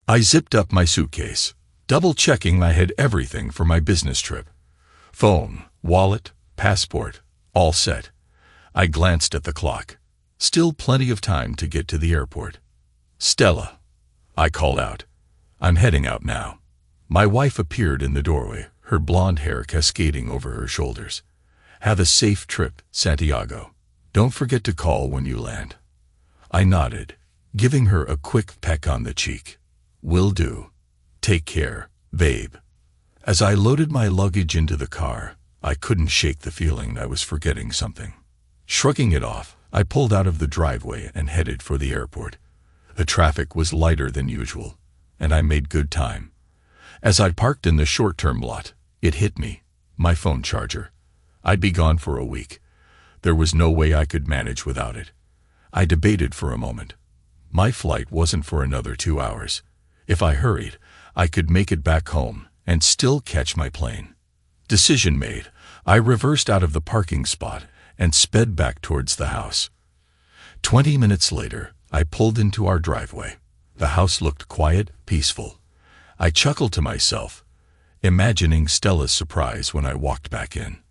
I zipped up my suitcase, double-checking I had everything for my business trip. Phone, wallet, passport, all set. I glanced at the clock. Still plenty of time to get to the airport. "Stella," I called out. "I'm heading out now." My wife appeared in the doorway, her blonde hair cascading over her shoulders. "Have a safe trip, Santiago. Don't forget to call when you land." I nodded, giving her a quick peck on the cheek. "Will do. Take care, babe." As I loaded my luggage into the car, I couldn't shake the feeling I was forgetting something. Shrugging it off, I pulled out of the driveway and headed for the airport. The traffic was lighter than usual, and I made good time. As I parked in the short-term lot, it hit me, my phone charger. I'd be gone for a week. There was no way I could manage without it. I debated for a moment. My flight wasn't for another 2 hours. If I hurried, I could make it back home and still catch my plane. Decision made, I reversed out of the parking spot and sped back towards the house. 20 minutes later, I pulled into our driveway. The house looked quiet, peaceful. I chuckled to myself, imagining Stella's surprise when I walked back in.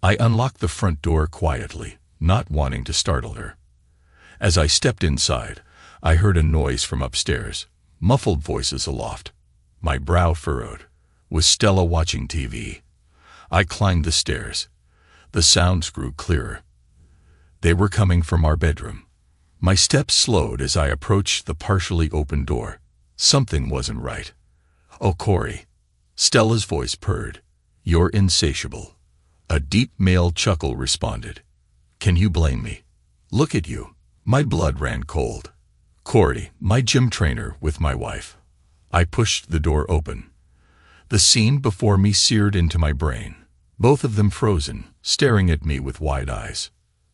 I unlocked the front door quietly, not wanting to startle her. As I stepped inside, I heard a noise from upstairs, muffled voices aloft. My brow furrowed. Was Stella watching TV? I climbed the stairs. The sounds grew clearer. They were coming from our bedroom. My steps slowed as I approached the partially open door. Something wasn't right. "Oh, Corey." Stella's voice purred. "You're insatiable." A deep male chuckle responded. "Can you blame me? Look at you." My blood ran cold. "Corey, my gym trainer with my wife." I pushed the door open. The scene before me seared into my brain. Both of them frozen, staring at me with wide eyes.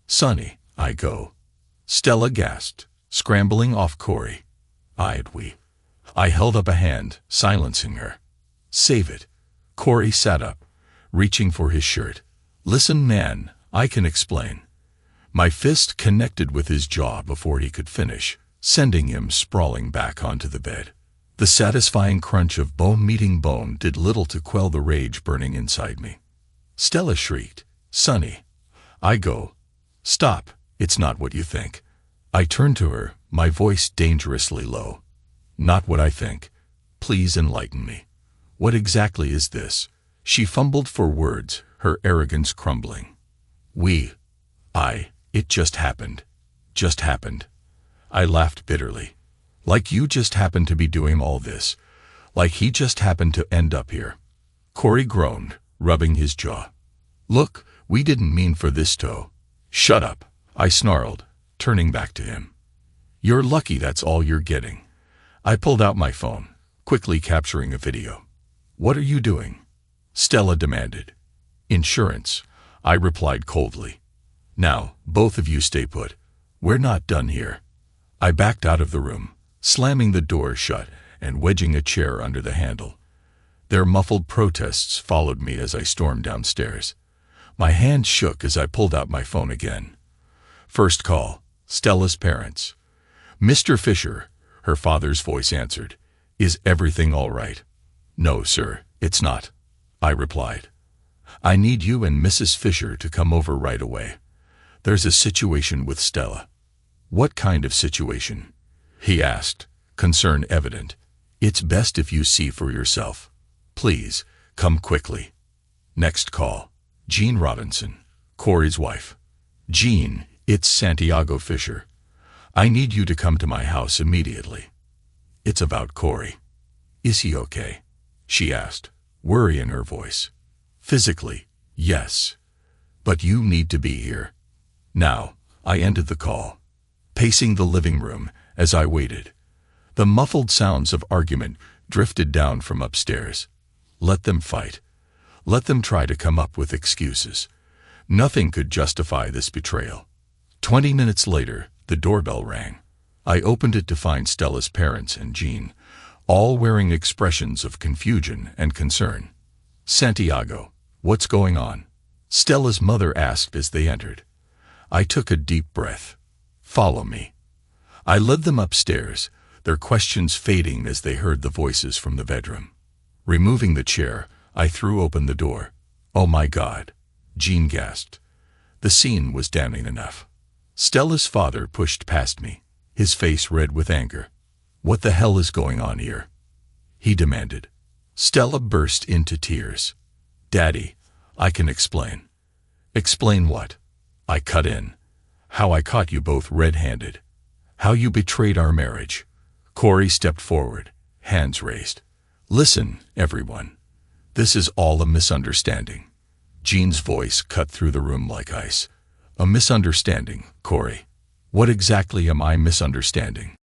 "Sonny," I go. Stella gasped, scrambling off Corey. I held up a hand, silencing her. "Save it." Corey sat up, reaching for his shirt. "Listen, man, I can explain." My fist connected with his jaw before he could finish, sending him sprawling back onto the bed. The satisfying crunch of bone meeting bone did little to quell the rage burning inside me. Stella shrieked, "Sonny." I go. "Stop, it's not what you think." I turned to her, my voice dangerously low. "Not what I think. Please enlighten me. What exactly is this?" She fumbled for words, her arrogance crumbling. It just happened. Just happened." I laughed bitterly. "Like you just happened to be doing all this. Like he just happened to end up here." Corey groaned, rubbing his jaw. "Look, we didn't mean for this to—" "Shut up," I snarled, turning back to him. "You're lucky that's all you're getting." I pulled out my phone, quickly capturing a video. "What are you doing?" Stella demanded. "Insurance," I replied coldly. "Now, both of you stay put. We're not done here." I backed out of the room, slamming the door shut and wedging a chair under the handle. Their muffled protests followed me as I stormed downstairs. My hand shook as I pulled out my phone again. First call, Stella's parents. "Mr. Fisher," her father's voice answered. "Is everything all right?" "No, sir, it's not," I replied. "I need you and Mrs. Fisher to come over right away. There's a situation with Stella." "What kind of situation?" he asked, concern evident. "It's best if you see for yourself. Please, come quickly." Next call, Jean Robinson, Corey's wife. "Jean, it's Santiago Fisher. I need you to come to my house immediately." "It's about Corey." "Is he okay?" she asked, worry in her voice. "Physically, yes. But you need to be here." Now, I ended the call, pacing the living room as I waited. The muffled sounds of argument drifted down from upstairs. Let them fight. Let them try to come up with excuses. Nothing could justify this betrayal. 20 minutes later, the doorbell rang. I opened it to find Stella's parents and Jean, all wearing expressions of confusion and concern. "Santiago, what's going on?" Stella's mother asked as they entered. I took a deep breath. "Follow me." I led them upstairs, their questions fading as they heard the voices from the bedroom. Removing the chair, I threw open the door. "Oh my God," Jean gasped. The scene was damning enough. Stella's father pushed past me, his face red with anger. "What the hell is going on here?" he demanded. Stella burst into tears. "Daddy, I can explain." "Explain what?" I cut in. "How I caught you both red-handed. How you betrayed our marriage." Corey stepped forward, hands raised. "Listen, everyone. This is all a misunderstanding." Jean's voice cut through the room like ice. "A misunderstanding, Corey. What exactly am I misunderstanding?"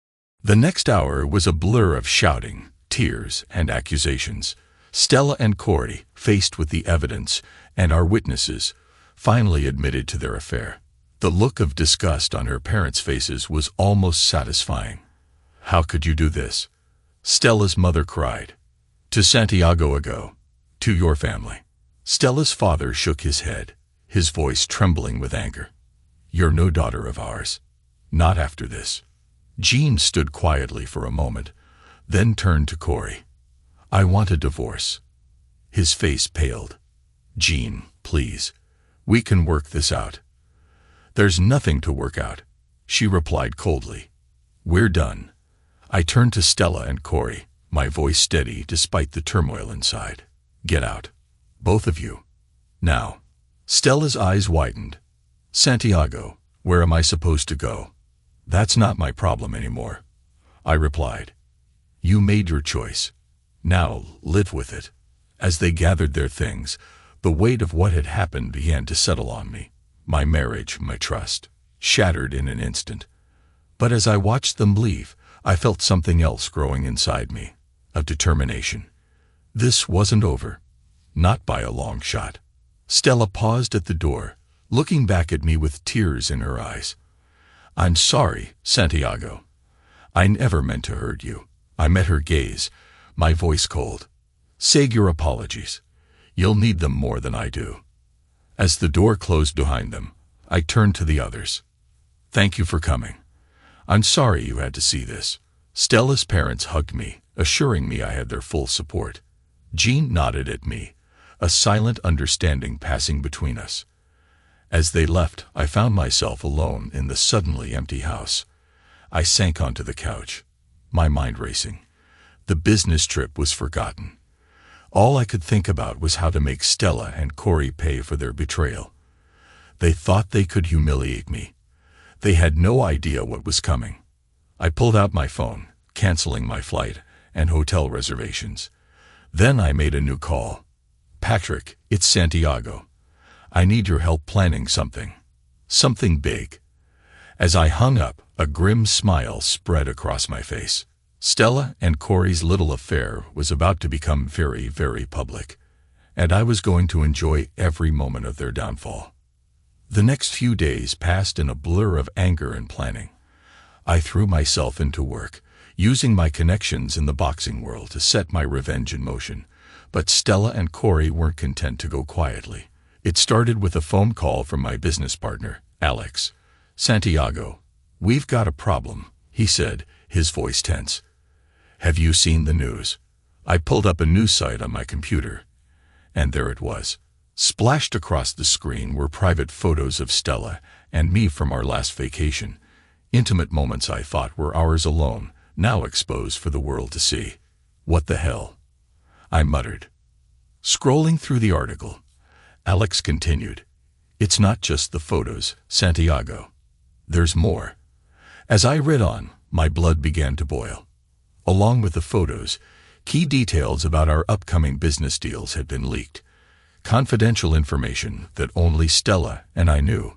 The next hour was a blur of shouting, tears, and accusations. Stella and Corey, faced with the evidence and our witnesses, finally admitted to their affair. The look of disgust on her parents' faces was almost satisfying. "How could you do this?" Stella's mother cried. "To Santiago ago. To your family." Stella's father shook his head, his voice trembling with anger. "You're no daughter of ours. Not after this." Jean stood quietly for a moment, then turned to Corey. "I want a divorce." His face paled. "Jean, please. We can work this out." "There's nothing to work out," she replied coldly. "We're done." I turned to Stella and Corey, my voice steady despite the turmoil inside. "Get out. Both of you. Now." Stella's eyes widened. "Santiago, where am I supposed to go?" "That's not my problem anymore," I replied. "You made your choice. Now live with it." As they gathered their things, the weight of what had happened began to settle on me. My marriage, my trust, shattered in an instant. But as I watched them leave, I felt something else growing inside me, a determination. This wasn't over. Not by a long shot. Stella paused at the door, looking back at me with tears in her eyes. "I'm sorry, Santiago. I never meant to hurt you." I met her gaze, my voice cold. "Say your apologies. You'll need them more than I do." As the door closed behind them, I turned to the others. "Thank you for coming. I'm sorry you had to see this." Stella's parents hugged me, assuring me I had their full support. Jean nodded at me, a silent understanding passing between us. As they left, I found myself alone in the suddenly empty house. I sank onto the couch, my mind racing. The business trip was forgotten. All I could think about was how to make Stella and Corey pay for their betrayal. They thought they could humiliate me. They had no idea what was coming. I pulled out my phone, canceling my flight and hotel reservations. Then I made a new call. "Patrick, it's Santiago. I need your help planning something. Something big." As I hung up, a grim smile spread across my face. Stella and Corey's little affair was about to become very, very public, and I was going to enjoy every moment of their downfall. The next few days passed in a blur of anger and planning. I threw myself into work, using my connections in the boxing world to set my revenge in motion. But Stella and Corey weren't content to go quietly. It started with a phone call from my business partner, Alex. "Santiago, we've got a problem," he said, his voice tense. "Have you seen the news?" I pulled up a news site on my computer, and there it was. Splashed across the screen were private photos of Stella and me from our last vacation. Intimate moments I thought were ours alone, now exposed for the world to see. "What the hell?" I muttered. Scrolling through the article, Alex continued. "It's not just the photos, Santiago. There's more." As I read on, my blood began to boil. Along with the photos, key details about our upcoming business deals had been leaked. Confidential information that only Stella and I knew.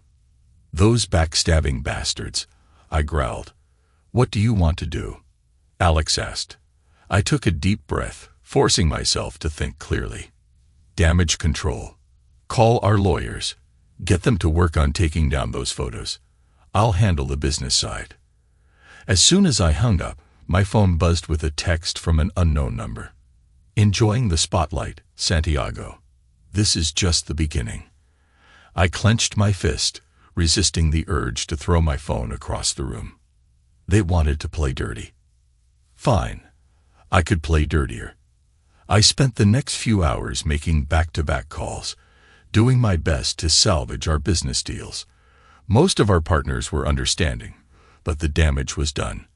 "Those backstabbing bastards," I growled. "What do you want to do?" Alex asked. I took a deep breath, forcing myself to think clearly. "Damage control. Call our lawyers. Get them to work on taking down those photos. I'll handle the business side." As soon as I hung up, my phone buzzed with a text from an unknown number. "Enjoying the spotlight, Santiago. This is just the beginning." I clenched my fist, resisting the urge to throw my phone across the room. They wanted to play dirty. Fine. I could play dirtier. I spent the next few hours making back-to-back calls, doing my best to salvage our business deals. Most of our partners were understanding, but the damage was done.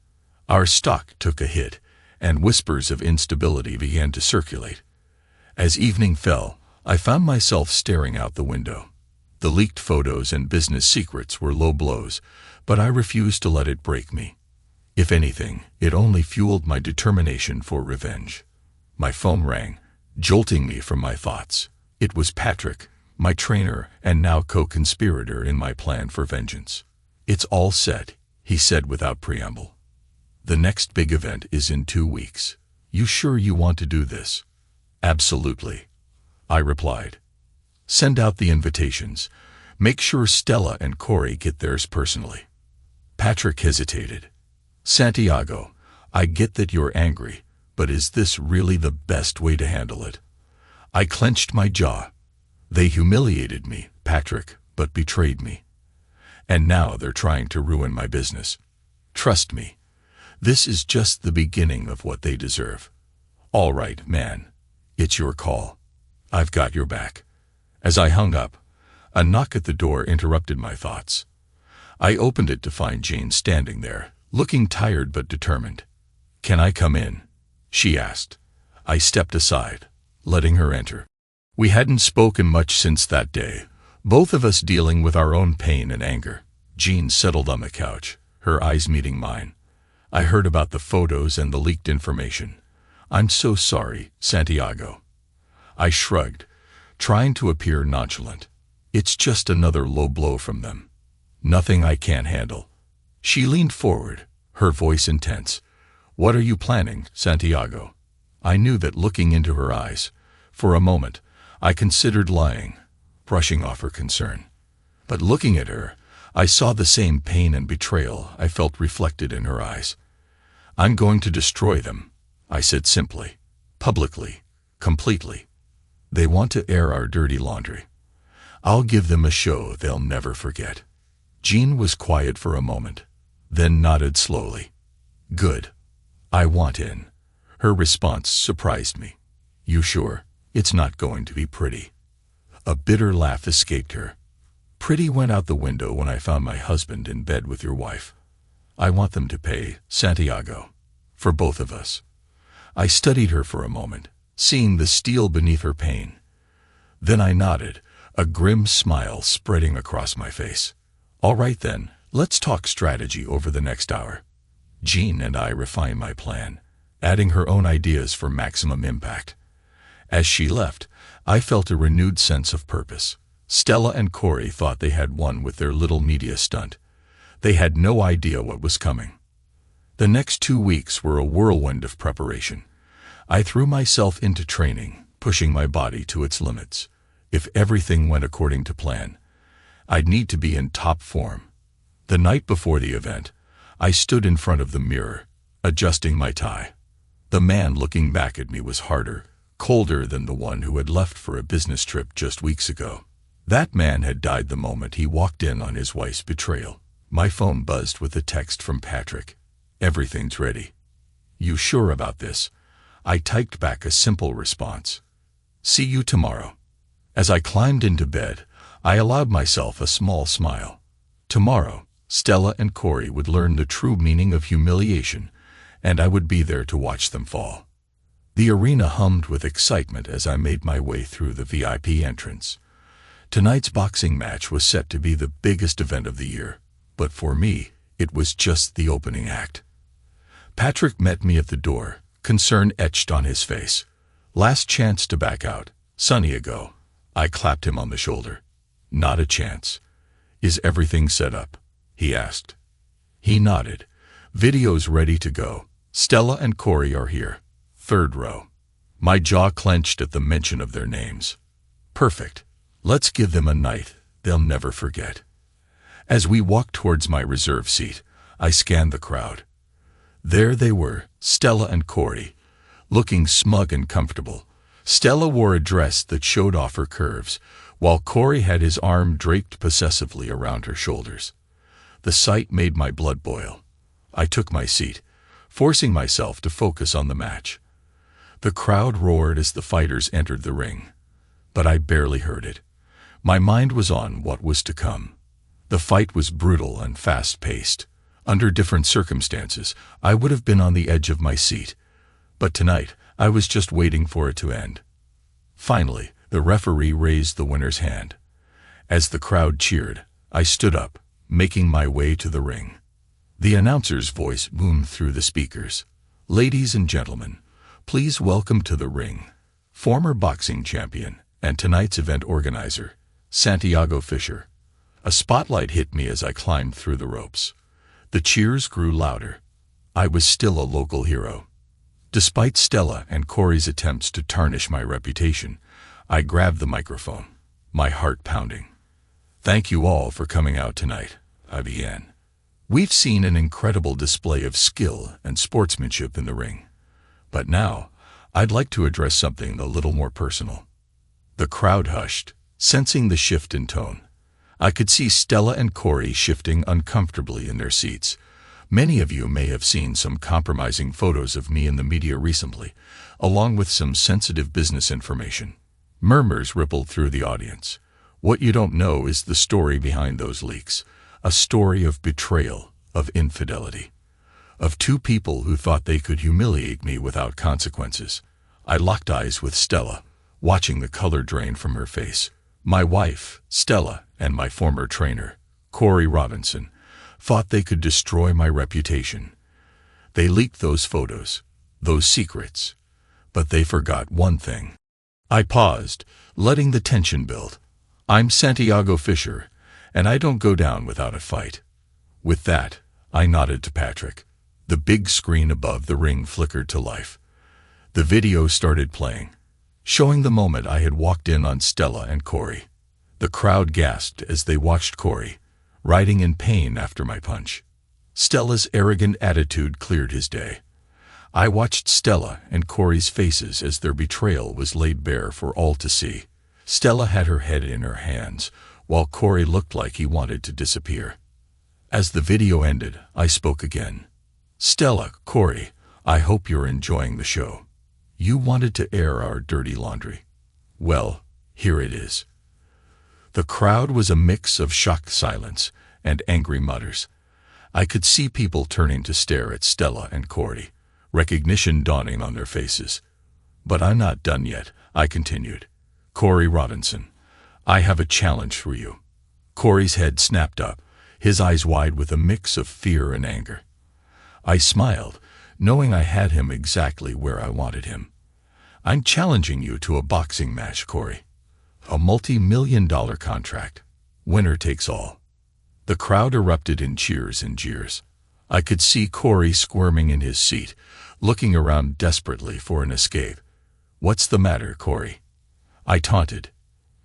Our stock took a hit, and whispers of instability began to circulate. As evening fell, I found myself staring out the window. The leaked photos and business secrets were low blows, but I refused to let it break me. If anything, it only fueled my determination for revenge. My phone rang, jolting me from my thoughts. It was Patrick, my trainer and now co-conspirator in my plan for vengeance. "It's all set," he said without preamble. "The next big event is in 2 weeks. You sure you want to do this?" "Absolutely," I replied. "Send out the invitations. Make sure Stella and Corey get theirs personally." Patrick hesitated. "Santiago, I get that you're angry, but is this really the best way to handle it?" I clenched my jaw. They humiliated me, Patrick, but betrayed me. And now they're trying to ruin my business. Trust me, this is just the beginning of what they deserve. "All right, man. It's your call. I've got your back." As I hung up, a knock at the door interrupted my thoughts. I opened it to find Jane standing there, looking tired but determined. "Can I come in?" she asked. I stepped aside, letting her enter. We hadn't spoken much since that day, both of us dealing with our own pain and anger. Jean settled on the couch, her eyes meeting mine. "I heard about the photos and the leaked information. I'm so sorry, Santiago." I shrugged, trying to appear nonchalant. "It's just another low blow from them. Nothing I can't handle." She leaned forward, her voice intense. "What are you planning, Santiago?" I knew that looking into her eyes. For a moment, I considered lying, brushing off her concern. But looking at her, I saw the same pain and betrayal I felt reflected in her eyes. "I'm going to destroy them," I said simply, "publicly, completely. They want to air our dirty laundry. I'll give them a show they'll never forget." Jean was quiet for a moment, then nodded slowly. "Good. I want in." Her response surprised me. "You sure? It's not going to be pretty." A bitter laugh escaped her. "Pretty went out the window when I found my husband in bed with your wife. I want them to pay, Santiago. For both of us." I studied her for a moment, seeing the steel beneath her pain. Then I nodded, a grim smile spreading across my face. "All right then, let's talk strategy over the next hour." Jean and I refined my plan, adding her own ideas for maximum impact. As she left, I felt a renewed sense of purpose. Stella and Corey thought they had won with their little media stunt. They had no idea what was coming. The next 2 weeks were a whirlwind of preparation. I threw myself into training, pushing my body to its limits. If everything went according to plan, I'd need to be in top form. The night before the event, I stood in front of the mirror, adjusting my tie. The man looking back at me was harder, colder than the one who had left for a business trip just weeks ago. That man had died the moment he walked in on his wife's betrayal. My phone buzzed with a text from Patrick. "Everything's ready." "You sure about this?" I typed back a simple response. "See you tomorrow." As I climbed into bed, I allowed myself a small smile. Tomorrow, Stella and Corey would learn the true meaning of humiliation, and I would be there to watch them fall. The arena hummed with excitement as I made my way through the VIP entrance. Tonight's boxing match was set to be the biggest event of the year, but for me, it was just the opening act. Patrick met me at the door, concern etched on his face. "Last chance to back out, Santiago." I clapped him on the shoulder. "Not a chance." "Is everything set up?" he asked. He nodded. "Video's ready to go. Stella and Corey are here. 3rd row." My jaw clenched at the mention of their names. Perfect. Let's give them a night they'll never forget. As we walked towards my reserve seat, I scanned the crowd. There they were, Stella and Corey, looking smug and comfortable. Stella wore a dress that showed off her curves, while Corey had his arm draped possessively around her shoulders. The sight made my blood boil. I took my seat, forcing myself to focus on the match. The crowd roared as the fighters entered the ring, but I barely heard it. My mind was on what was to come. The fight was brutal and fast-paced. Under different circumstances, I would have been on the edge of my seat, but tonight I was just waiting for it to end. Finally, the referee raised the winner's hand. As the crowd cheered, I stood up, making my way to the ring. The announcer's voice boomed through the speakers. "Ladies and gentlemen, please welcome to the ring, former boxing champion and tonight's event organizer, Santiago Fisher." A spotlight hit me as I climbed through the ropes. The cheers grew louder. I was still a local hero. Despite Stella and Corey's attempts to tarnish my reputation, I grabbed the microphone, my heart pounding. "Thank you all for coming out tonight," I began. "We've seen an incredible display of skill and sportsmanship in the ring. But now, I'd like to address something a little more personal." The crowd hushed, sensing the shift in tone. I could see Stella and Corey shifting uncomfortably in their seats. Many of you may have seen some compromising photos of me in the media recently, along with some sensitive business information. Murmurs rippled through the audience. What you don't know is the story behind those leaks. A story of betrayal, of infidelity. Of two people who thought they could humiliate me without consequences. I locked eyes with Stella, watching the color drain from her face. My wife, Stella, and my former trainer, Corey Robinson, thought they could destroy my reputation. They leaked those photos, those secrets, but they forgot one thing. I paused, letting the tension build. "I'm Santiago Fisher, and I don't go down without a fight." With that, I nodded to Patrick. The big screen above the ring flickered to life. The video started playing, showing the moment I had walked in on Stella and Corey. The crowd gasped as they watched Corey, writhing in pain after my punch. Stella's arrogant attitude cleared his day. I watched Stella and Corey's faces as their betrayal was laid bare for all to see. Stella had her head in her hands, while Corey looked like he wanted to disappear. As the video ended, I spoke again. "Stella, Corey, I hope you're enjoying the show. You wanted to air our dirty laundry. Well, here it is." The crowd was a mix of shocked silence and angry mutters. I could see people turning to stare at Stella and Corey, recognition dawning on their faces. "But I'm not done yet," I continued. "Corey Robinson, I have a challenge for you." Corey's head snapped up, his eyes wide with a mix of fear and anger. I smiled, knowing I had him exactly where I wanted him. "I'm challenging you to a boxing match, Corey. A multi-million-dollar contract. Winner takes all." The crowd erupted in cheers and jeers. I could see Corey squirming in his seat, looking around desperately for an escape. "What's the matter, Corey?" I taunted.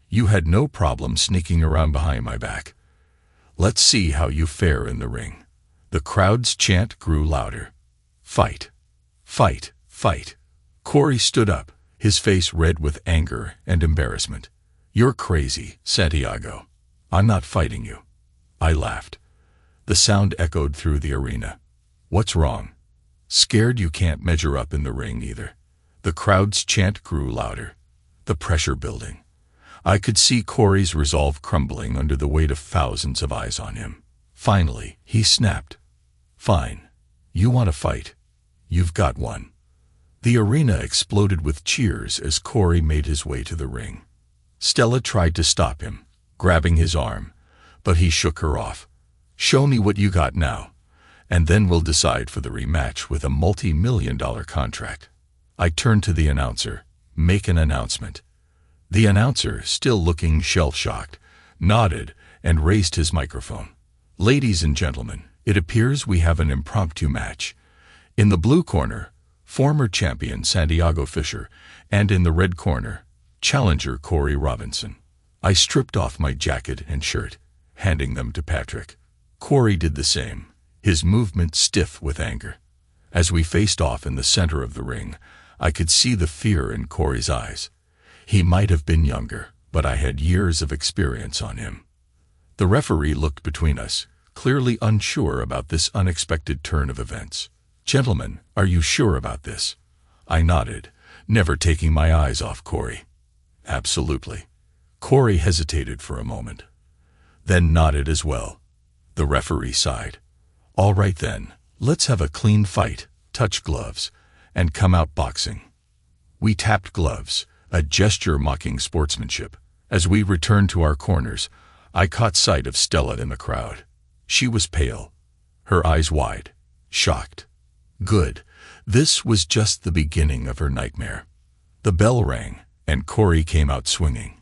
"You had no problem sneaking around behind my back. Let's see how you fare in the ring." The crowd's chant grew louder. "Fight! Fight! Fight!" Corey stood up, his face red with anger and embarrassment. "You're crazy, Santiago. I'm not fighting you." I laughed. The sound echoed through the arena. "What's wrong? Scared you can't measure up in the ring either?" The crowd's chant grew louder, the pressure building. I could see Corey's resolve crumbling under the weight of thousands of eyes on him. Finally, he snapped. "Fine. You want to fight? You've got one." The arena exploded with cheers as Corey made his way to the ring. Stella tried to stop him, grabbing his arm, but he shook her off. "Show me what you got now, and then we'll decide for the rematch with a multi-million-dollar contract." I turned to the announcer. "Make an announcement." The announcer, still looking shell-shocked, nodded and raised his microphone. "Ladies and gentlemen, it appears we have an impromptu match. In the blue corner, former champion Santiago Fisher, and in the red corner, challenger Corey Robinson." I stripped off my jacket and shirt, handing them to Patrick. Corey did the same, his movement stiff with anger. As we faced off in the center of the ring, I could see the fear in Corey's eyes. He might have been younger, but I had years of experience on him. The referee looked between us, clearly unsure about this unexpected turn of events. "Gentlemen, are you sure about this?" I nodded, never taking my eyes off Corey. "Absolutely." Corey hesitated for a moment, then nodded as well. The referee sighed. "All right then, let's have a clean fight, touch gloves, and come out boxing." We tapped gloves, a gesture mocking sportsmanship. As we returned to our corners, I caught sight of Stella in the crowd. She was pale, her eyes wide, shocked. Good. This was just the beginning of her nightmare. The bell rang, and Corey came out swinging.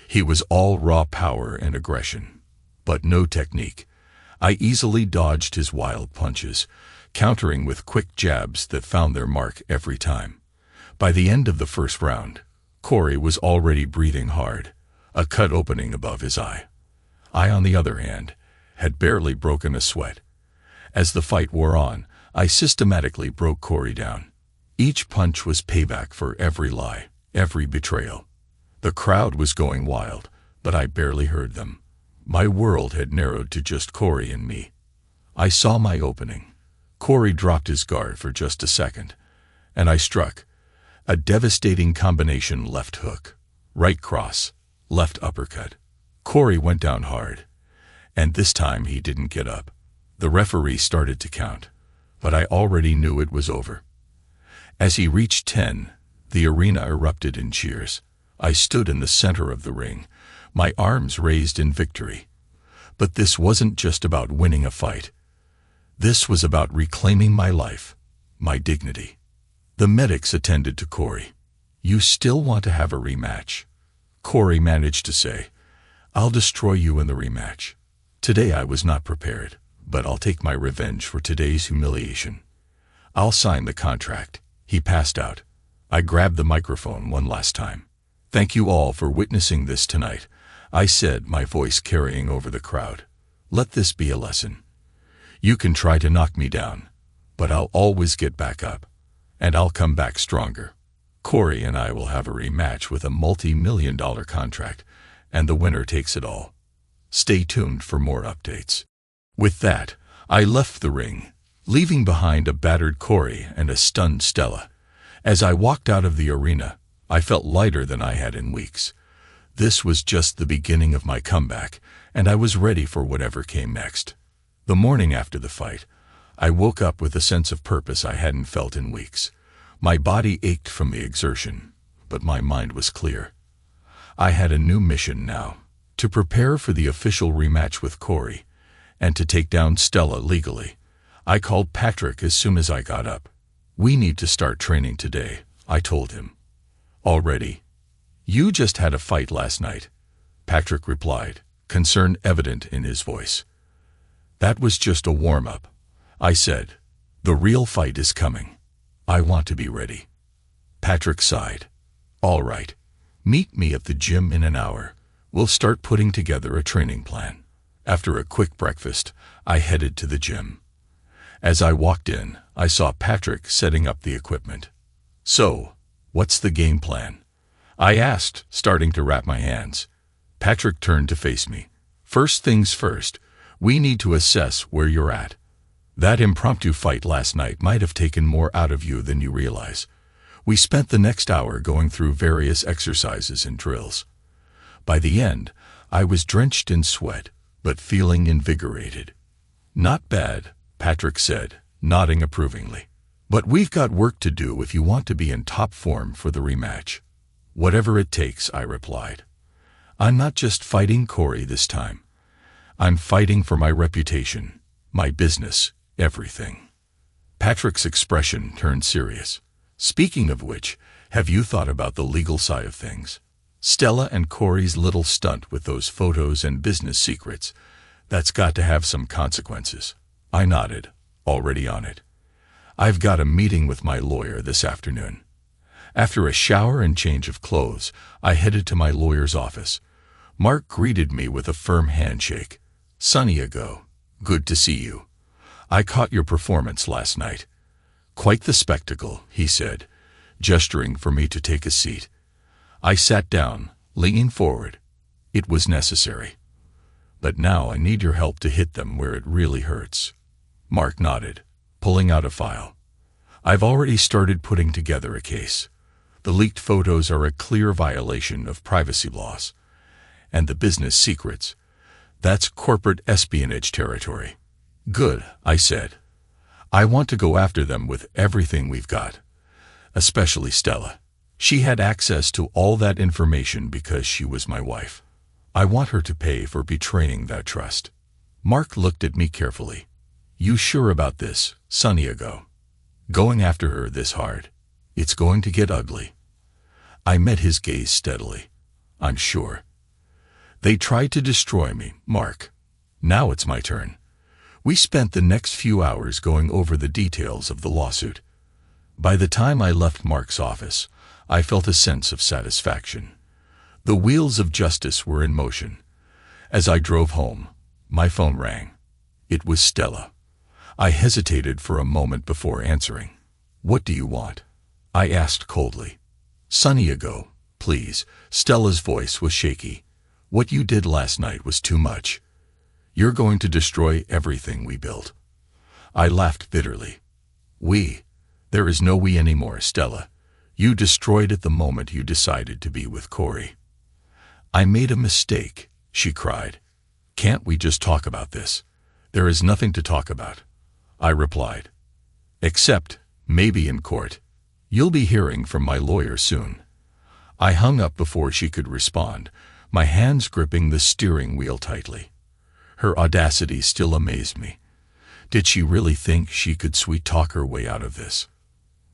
He was all raw power and aggression, but no technique. I easily dodged his wild punches, countering with quick jabs that found their mark every time. By the end of the first round, Corey was already breathing hard, a cut opening above his eye. I, on the other hand, had barely broken a sweat. As the fight wore on, I systematically broke Corey down. Each punch was payback for every lie, every betrayal. The crowd was going wild, but I barely heard them. My world had narrowed to just Corey and me. I saw my opening. Corey dropped his guard for just a second, and I struck. A devastating combination left hook, right cross, left uppercut. Corey went down hard, and this time he didn't get up. The referee started to count, but I already knew it was over. As he reached 10, the arena erupted in cheers. I stood in the center of the ring, my arms raised in victory. But this wasn't just about winning a fight. This was about reclaiming my life, my dignity. The medics attended to Corey. "You still want to have a rematch?" Corey managed to say. "I'll destroy you in the rematch." Today I was not prepared, but I'll take my revenge for today's humiliation. "I'll sign the contract." He passed out. I grabbed the microphone one last time. "Thank you all for witnessing this tonight," I said, my voice carrying over the crowd. "Let this be a lesson. You can try to knock me down, but I'll always get back up, and I'll come back stronger. Corey and I will have a rematch with a multi-million-dollar contract, and the winner takes it all. Stay tuned for more updates." With that, I left the ring, leaving behind a battered Corey and a stunned Stella. As I walked out of the arena, I felt lighter than I had in weeks. This was just the beginning of my comeback, and I was ready for whatever came next. The morning after the fight, I woke up with a sense of purpose I hadn't felt in weeks. My body ached from the exertion, but my mind was clear. I had a new mission now, to prepare for the official rematch with Corey, and to take down Stella legally. I called Patrick as soon as I got up. "We need to start training today," I told him. "Already? You just had a fight last night," Patrick replied, concern evident in his voice. "That was just a warm-up," I said. "The real fight is coming. I want to be ready." Patrick sighed. "All right. Meet me at the gym in an hour. We'll start putting together a training plan." After a quick breakfast, I headed to the gym. As I walked in, I saw Patrick setting up the equipment. "So, what's the game plan?" I asked, starting to wrap my hands. Patrick turned to face me. "First things first, we need to assess where you're at. That impromptu fight last night might have taken more out of you than you realize." We spent the next hour going through various exercises and drills. By the end, I was drenched in sweat, but feeling invigorated. "Not bad," Patrick said, nodding approvingly. "But we've got work to do if you want to be in top form for the rematch." "Whatever it takes," I replied. "I'm not just fighting Corey this time. I'm fighting for my reputation, my business, everything." Patrick's expression turned serious. "Speaking of which, have you thought about the legal side of things? Stella and Corey's little stunt with those photos and business secrets, that's got to have some consequences." I nodded, already on it. "I've got a meeting with my lawyer this afternoon." After a shower and change of clothes, I headed to my lawyer's office. Mark greeted me with a firm handshake. "Sonny ago, good to see you. I caught your performance last night." "Quite the spectacle," he said, gesturing for me to take a seat. I sat down, leaning forward. It was necessary. "But now I need your help to hit them where it really hurts." Mark nodded, pulling out a file. I've already started putting together a case. The leaked photos are a clear violation of privacy laws. And the business secrets, that's corporate espionage territory. Good, I said. I want to go after them with everything we've got. Especially Stella. She had access to all that information because she was my wife. I want her to pay for betraying that trust. Mark looked at me carefully. You sure about this, Santiago? Going after her this hard? It's going to get ugly. I met his gaze steadily. I'm sure. They tried to destroy me, Mark. Now it's my turn. We spent the next few hours going over the details of the lawsuit. By the time I left Mark's office, I felt a sense of satisfaction. The wheels of justice were in motion. As I drove home, my phone rang. It was Stella. I hesitated for a moment before answering. What do you want? I asked coldly. Santiago, please. Stella's voice was shaky. What you did last night was too much. You're going to destroy everything we built. I laughed bitterly. We? There is no we anymore, Stella. You destroyed it the moment you decided to be with Corey. I made a mistake, she cried. Can't we just talk about this? There is nothing to talk about, I replied. Except, maybe in court. You'll be hearing from my lawyer soon. I hung up before she could respond, my hands gripping the steering wheel tightly. Her audacity still amazed me. Did she really think she could sweet-talk her way out of this?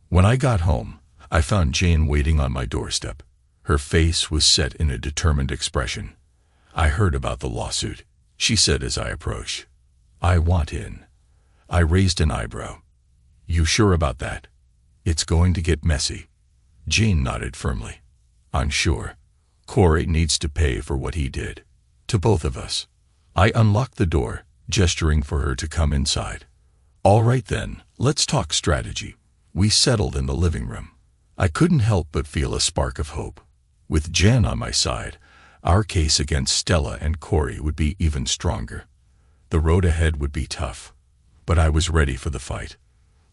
When I got home, I found Jane waiting on my doorstep. Her face was set in a determined expression. I heard about the lawsuit, she said as I approached. I want in. I raised an eyebrow. You sure about that? It's going to get messy. Jane nodded firmly. I'm sure. Corey needs to pay for what he did. To both of us. I unlocked the door, gesturing for her to come inside. All right then, let's talk strategy. We settled in the living room. I couldn't help but feel a spark of hope. With Jan on my side, our case against Stella and Corey would be even stronger. The road ahead would be tough, but I was ready for the fight.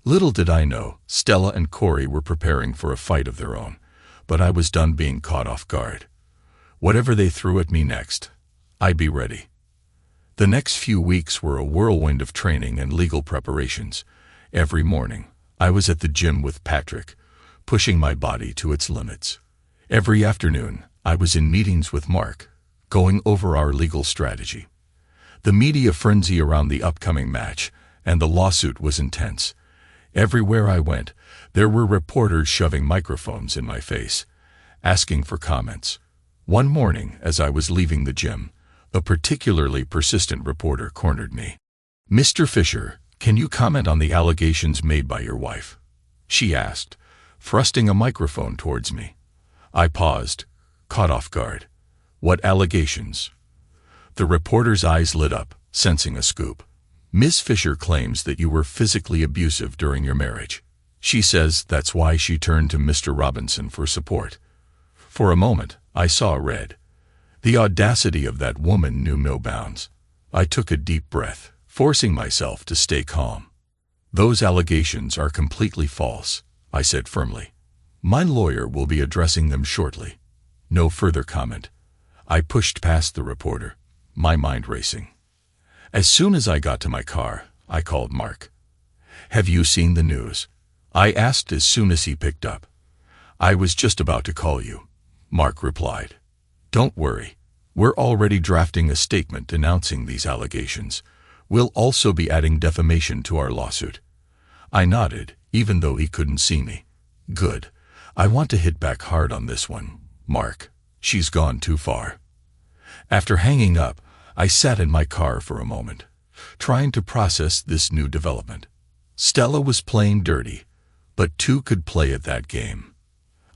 Little did I know, Stella and Corey were preparing for a fight of their own, but I was done being caught off guard. Whatever they threw at me next, I'd be ready. The next few weeks were a whirlwind of training and legal preparations. Every morning, I was at the gym with Patrick, pushing my body to its limits. Every afternoon, I was in meetings with Mark, going over our legal strategy. The media frenzy around the upcoming match and the lawsuit was intense. Everywhere I went, there were reporters shoving microphones in my face, asking for comments. One morning, as I was leaving the gym, a particularly persistent reporter cornered me. Mr. Fisher, can you comment on the allegations made by your wife? She asked, thrusting a microphone towards me. I paused, caught off guard. What allegations? The reporter's eyes lit up, sensing a scoop. Ms. Fisher claims that you were physically abusive during your marriage. She says that's why she turned to Mr. Robinson for support. For a moment, I saw red. The audacity of that woman knew no bounds. I took a deep breath, forcing myself to stay calm. Those allegations are completely false, I said firmly. My lawyer will be addressing them shortly. No further comment. I pushed past the reporter, my mind racing. As soon as I got to my car, I called Mark. Have you seen the news? I asked as soon as he picked up. I was just about to call you, Mark replied. Don't worry. We're already drafting a statement denouncing these allegations. We'll also be adding defamation to our lawsuit. I nodded, even though he couldn't see me. Good. I want to hit back hard on this one, Mark. She's gone too far. After hanging up, I sat in my car for a moment, trying to process this new development. Stella was playing dirty, but two could play at that game.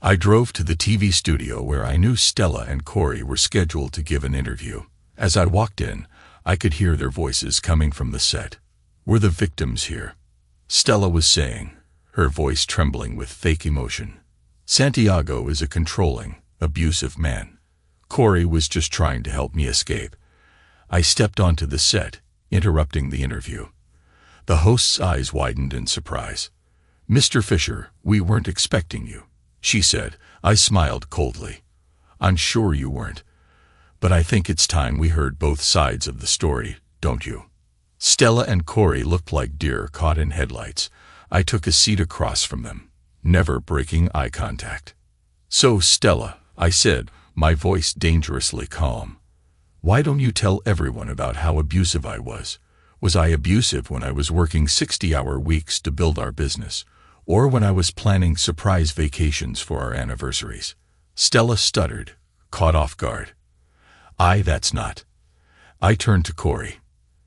I drove to the TV studio where I knew Stella and Corey were scheduled to give an interview. As I walked in, I could hear their voices coming from the set. We're the victims here, Stella was saying, her voice trembling with fake emotion. Santiago is a controlling, abusive man. Corey was just trying to help me escape. I stepped onto the set, interrupting the interview. The host's eyes widened in surprise. "Mr. Fisher, we weren't expecting you," she said. I smiled coldly. "I'm sure you weren't. But I think it's time we heard both sides of the story, don't you?" Stella and Corey looked like deer caught in headlights. I took a seat across from them, never breaking eye contact. "So, Stella," I said, my voice dangerously calm, "why don't you tell everyone about how abusive I was? Was I abusive when I was working 60-hour weeks to build our business, or when I was planning surprise vacations for our anniversaries?" Stella stuttered, caught off guard. That's not." I turned to Corey.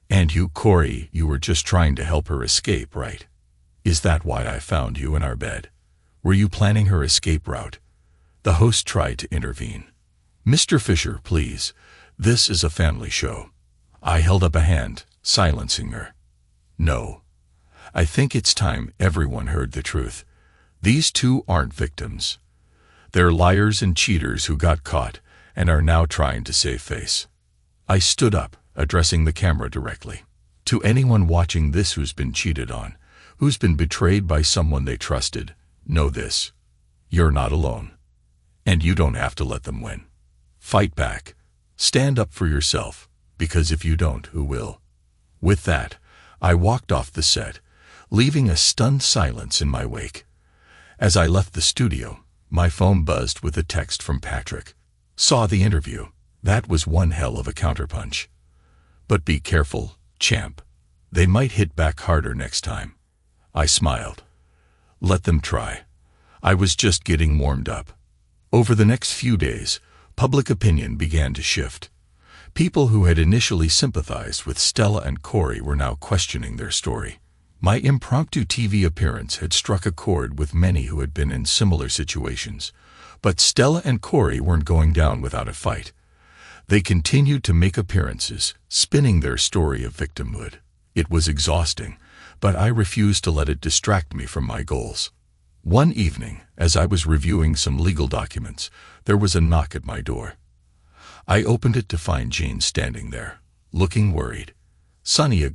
"And you, Corey, you were just trying to help her escape, right? Is that why I found you in our bed? Were you planning her escape route?" The host tried to intervene. "Mr. Fisher, please. This is a family show." I held up a hand, silencing her. "No. I think it's time everyone heard the truth. These two aren't victims. They're liars and cheaters who got caught and are now trying to save face." I stood up, addressing the camera directly. "To anyone watching this who's been cheated on, who's been betrayed by someone they trusted, know this: you're not alone. And you don't have to let them win. Fight back. Stand up for yourself, because if you don't, who will?" With that, I walked off the set, leaving a stunned silence in my wake. As I left the studio, my phone buzzed with a text from Patrick. "Saw the interview. That was one hell of a counterpunch. But be careful, champ. They might hit back harder next time." I smiled. Let them try. I was just getting warmed up. Over the next few days, public opinion began to shift. People who had initially sympathized with Stella and Corey were now questioning their story. My impromptu TV appearance had struck a chord with many who had been in similar situations. But Stella and Corey weren't going down without a fight. They continued to make appearances, spinning their story of victimhood. It was exhausting, but I refused to let it distract me from my goals. One evening, as I was reviewing some legal documents, there was a knock at my door. I opened it to find Jane standing there, looking worried. "Sonny,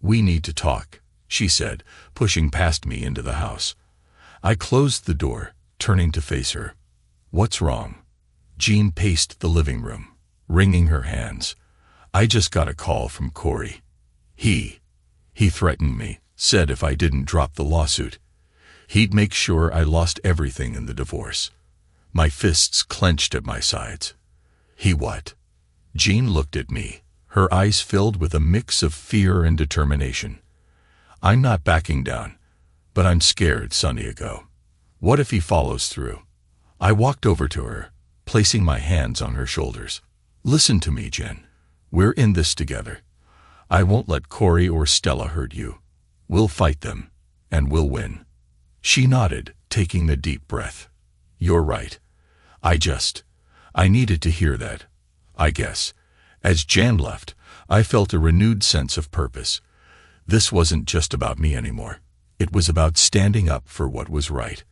we need to talk," she said, pushing past me into the house. I closed the door, turning to face her. "What's wrong?" Jean paced the living room, wringing her hands. "I just got a call from Corey. He threatened me, said if I didn't drop the lawsuit, he'd make sure I lost everything in the divorce." My fists clenched at my sides. "He what?" Jean looked at me, her eyes filled with a mix of fear and determination. "I'm not backing down, but I'm scared, Sonny. What if he follows through?" I walked over to her, placing my hands on her shoulders. "Listen to me, Jen. We're in this together. I won't let Corey or Stella hurt you. We'll fight them, and we'll win." She nodded, taking a deep breath. "You're right. I needed to hear that, I guess." As Jan left, I felt a renewed sense of purpose. This wasn't just about me anymore. It was about standing up for what was right.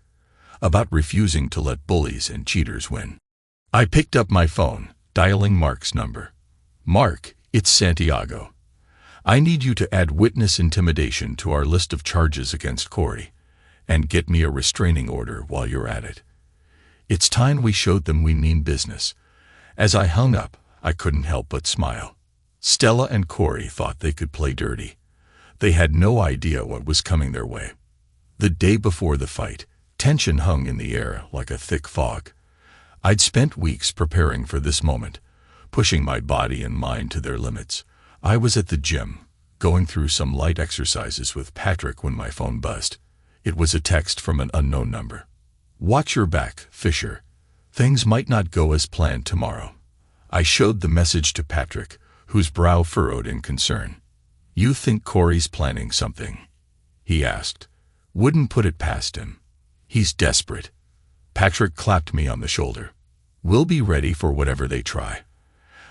About refusing to let bullies and cheaters win. I picked up my phone, dialing Mark's number. "Mark, it's Santiago. I need you to add witness intimidation to our list of charges against Corey, and get me a restraining order while you're at it. It's time we showed them we mean business." As I hung up, I couldn't help but smile. Stella and Corey thought they could play dirty. They had no idea what was coming their way. The day before the fight, tension hung in the air like a thick fog. I'd spent weeks preparing for this moment, pushing my body and mind to their limits. I was at the gym, going through some light exercises with Patrick when my phone buzzed. It was a text from an unknown number. "Watch your back, Fisher. Things might not go as planned tomorrow." I showed the message to Patrick, whose brow furrowed in concern. "You think Corey's planning something?" he asked. "Wouldn't put it past him. He's desperate." Patrick clapped me on the shoulder. "We'll be ready for whatever they try.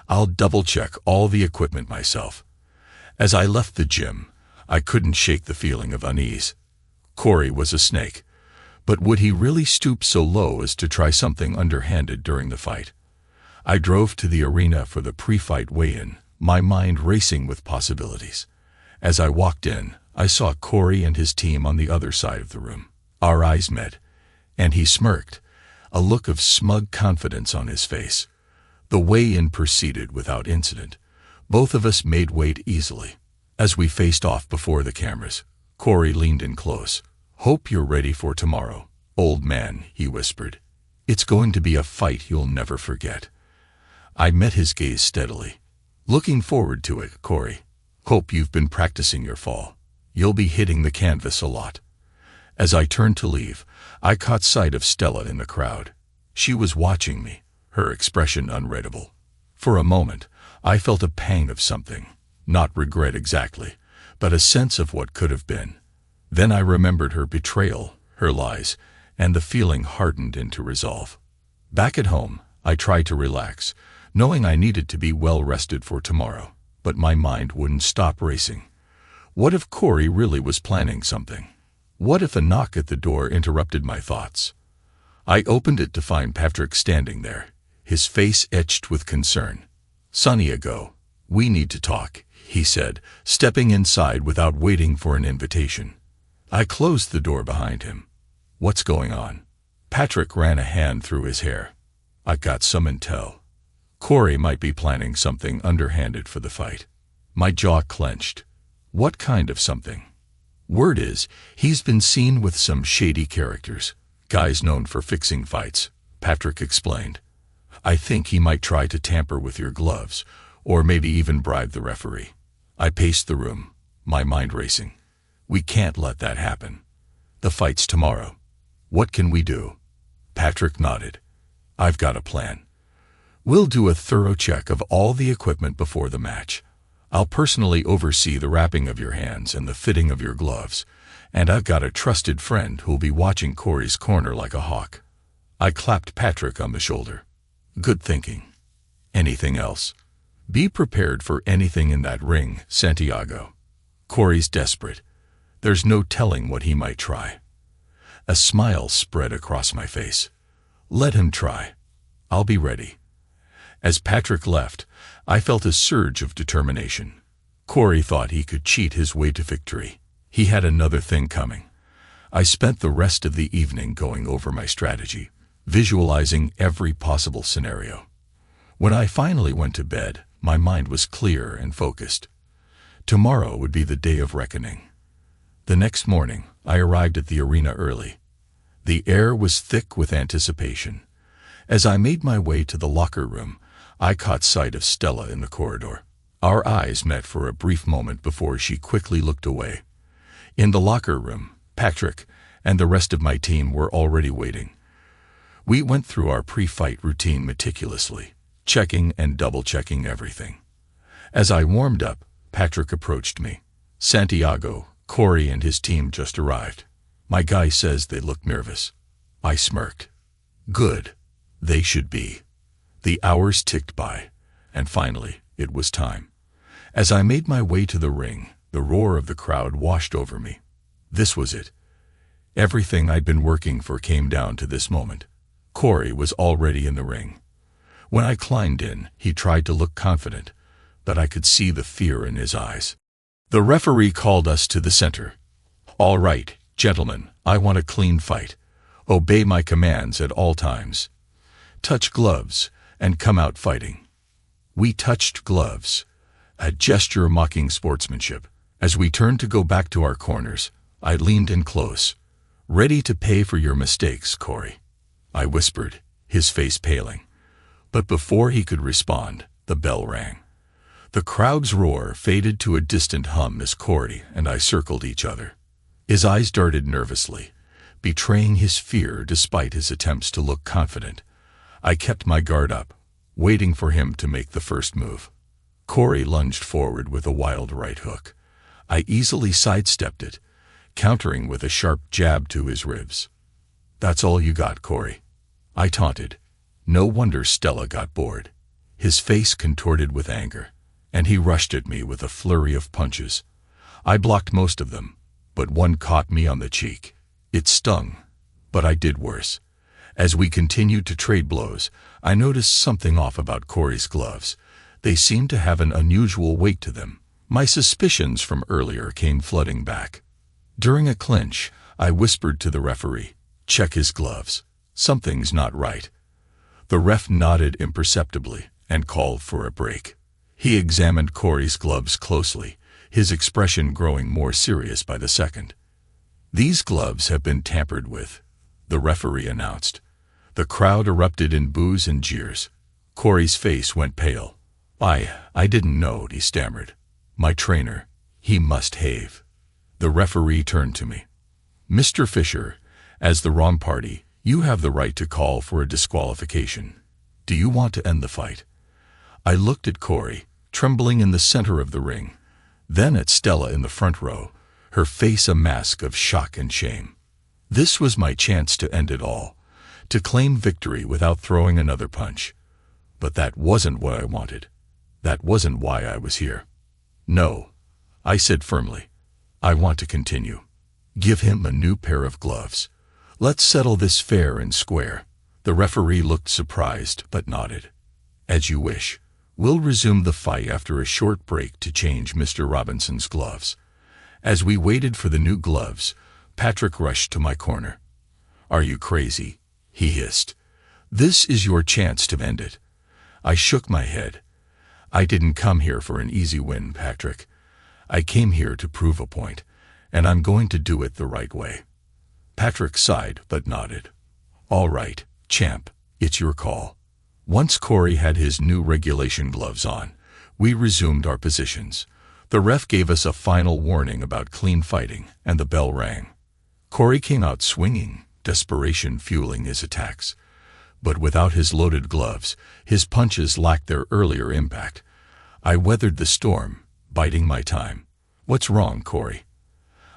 I'll double-check all the equipment myself." As I left the gym, I couldn't shake the feeling of unease. Corey was a snake, but would he really stoop so low as to try something underhanded during the fight? I drove to the arena for the pre-fight weigh-in, my mind racing with possibilities. As I walked in, I saw Corey and his team on the other side of the room. Our eyes met, and he smirked, a look of smug confidence on his face. The weigh-in proceeded without incident. Both of us made weight easily. As we faced off before the cameras, Corey leaned in close. "Hope you're ready for tomorrow, old man," he whispered. "It's going to be a fight you'll never forget." I met his gaze steadily. "Looking forward to it, Corey. Hope you've been practicing your fall. You'll be hitting the canvas a lot." As I turned to leave, I caught sight of Stella in the crowd. She was watching me, her expression unreadable. For a moment, I felt a pang of something, not regret exactly, but a sense of what could have been. Then I remembered her betrayal, her lies, and the feeling hardened into resolve. Back at home, I tried to relax, knowing I needed to be well rested for tomorrow, but my mind wouldn't stop racing. What if Corey really was planning something? What if a knock at the door interrupted my thoughts? I opened it to find Patrick standing there, his face etched with concern. "Sonny, we need to talk," he said, stepping inside without waiting for an invitation. I closed the door behind him. "What's going on?" Patrick ran a hand through his hair. "I got some intel. Corey might be planning something underhanded for the fight." My jaw clenched. "What kind of something?" "Word is, he's been seen with some shady characters, guys known for fixing fights," Patrick explained. "I think he might try to tamper with your gloves, or maybe even bribe the referee." I paced the room, my mind racing. "We can't let that happen. The fight's tomorrow. What can we do?" Patrick nodded. "I've got a plan. We'll do a thorough check of all the equipment before the match. I'll personally oversee the wrapping of your hands and the fitting of your gloves, and I've got a trusted friend who'll be watching Corey's corner like a hawk." I clapped Patrick on the shoulder. "Good thinking. Anything else?" "Be prepared for anything in that ring, Santiago. Corey's desperate. There's no telling what he might try." A smile spread across my face. "Let him try. I'll be ready." As Patrick left, I felt a surge of determination. Corey thought he could cheat his way to victory. He had another thing coming. I spent the rest of the evening going over my strategy, visualizing every possible scenario. When I finally went to bed, my mind was clear and focused. Tomorrow would be the day of reckoning. The next morning, I arrived at the arena early. The air was thick with anticipation. As I made my way to the locker room, I caught sight of Stella in the corridor. Our eyes met for a brief moment before she quickly looked away. In the locker room, Patrick and the rest of my team were already waiting. We went through our pre-fight routine meticulously, checking and double-checking everything. As I warmed up, Patrick approached me. "Santiago, Corey and his team just arrived. My guy says they look nervous." I smirked. "Good. They should be." The hours ticked by, and finally, it was time. As I made my way to the ring, the roar of the crowd washed over me. This was it. Everything I'd been working for came down to this moment. Corey was already in the ring. When I climbed in, he tried to look confident, but I could see the fear in his eyes. The referee called us to the center. "All right, gentlemen, I want a clean fight. Obey my commands at all times. Touch gloves and come out fighting." We touched gloves, a gesture mocking sportsmanship. As we turned to go back to our corners, I leaned in close. "Ready to pay for your mistakes, Corey," I whispered, his face paling. But before he could respond, the bell rang. The crowd's roar faded to a distant hum as Corey and I circled each other. His eyes darted nervously, betraying his fear despite his attempts to look confident. I kept my guard up, waiting for him to make the first move. Corey lunged forward with a wild right hook. I easily sidestepped it, countering with a sharp jab to his ribs. "That's all you got, Corey," I taunted. No wonder Stella got bored. His face contorted with anger, and he rushed at me with a flurry of punches. I blocked most of them, but one caught me on the cheek. It stung, but I did worse. As we continued to trade blows, I noticed something off about Corey's gloves. They seemed to have an unusual weight to them, My suspicions from earlier came flooding back. During a clinch, I whispered to the referee, "Check his gloves. Something's not right." The ref nodded imperceptibly and called for a break. He examined Corey's gloves closely, his expression growing more serious by the second. "These gloves have been tampered with," the referee announced. The crowd erupted in boos and jeers. Corey's face went pale. I didn't know," he stammered. "My trainer, he must have." The referee turned to me. "Mr. Fisher, as the wrong party, you have the right to call for a disqualification. Do you want to end the fight?" I looked at Corey, trembling in the center of the ring, then at Stella in the front row, her face a mask of shock and shame. This was my chance to end it all, to claim victory without throwing another punch. But that wasn't what I wanted. That wasn't why I was here. "No," I said firmly. "I want to continue. Give him a new pair of gloves. Let's settle this fair and square." The referee looked surprised but nodded. "As you wish. We'll resume the fight after a short break to change Mr. Robinson's gloves." As we waited for the new gloves, Patrick rushed to my corner. "Are you crazy?" he hissed. "This is your chance to end it." I shook my head. "I didn't come here for an easy win, Patrick. I came here to prove a point, and I'm going to do it the right way." Patrick sighed but nodded. "All right, champ, it's your call." Once Corey had his new regulation gloves on, we resumed our positions. The ref gave us a final warning about clean fighting, and the bell rang. Corey came out swinging, desperation fueling his attacks. But without his loaded gloves, his punches lacked their earlier impact. I weathered the storm, biding my time. "What's wrong, Corey?"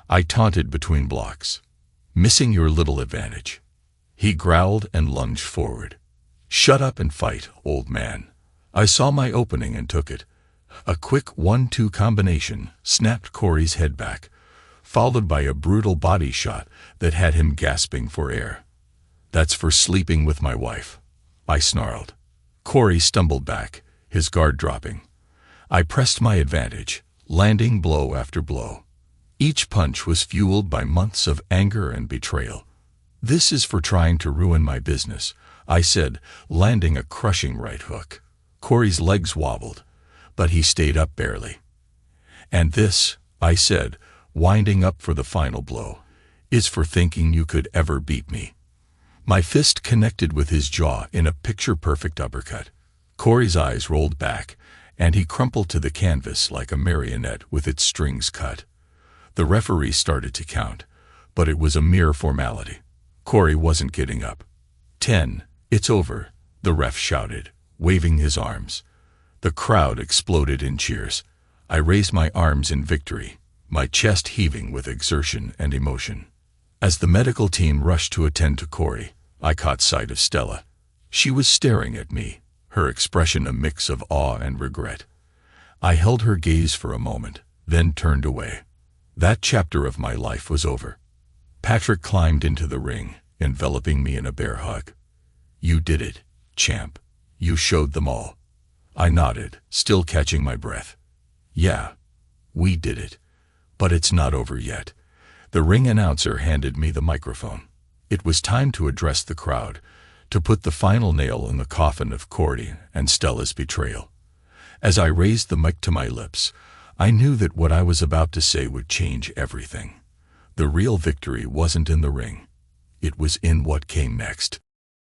I taunted between blocks. "Missing your little advantage." He growled and lunged forward. "Shut up and fight, old man." I saw my opening and took it. A quick 1-2 combination snapped Corey's head back, followed by a brutal body shot that had him gasping for air. "That's for sleeping with my wife," I snarled. Corey stumbled back, his guard dropping. I pressed my advantage, landing blow after blow. Each punch was fueled by months of anger and betrayal. "This is for trying to ruin my business," I said, landing a crushing right hook. Corey's legs wobbled, but he stayed up barely. "And this," I said, winding up for the final blow, "is for thinking you could ever beat me." My fist connected with his jaw in a picture-perfect uppercut. Corey's eyes rolled back, and he crumpled to the canvas like a marionette with its strings cut. The referee started to count, but it was a mere formality. Corey wasn't getting up. 10, it's over, the ref shouted, waving his arms. The crowd exploded in cheers. I raised my arms in victory, my chest heaving with exertion and emotion. As the medical team rushed to attend to Corey, I caught sight of Stella. She was staring at me, her expression a mix of awe and regret. I held her gaze for a moment, then turned away. That chapter of my life was over. Patrick climbed into the ring, enveloping me in a bear hug. "You did it, champ. You showed them all." I nodded, still catching my breath. "Yeah, we did it. But it's not over yet." The ring announcer handed me the microphone. It was time to address the crowd, to put the final nail in the coffin of Corey and Stella's betrayal. As I raised the mic to my lips, I knew that what I was about to say would change everything. The real victory wasn't in the ring. It was in what came next.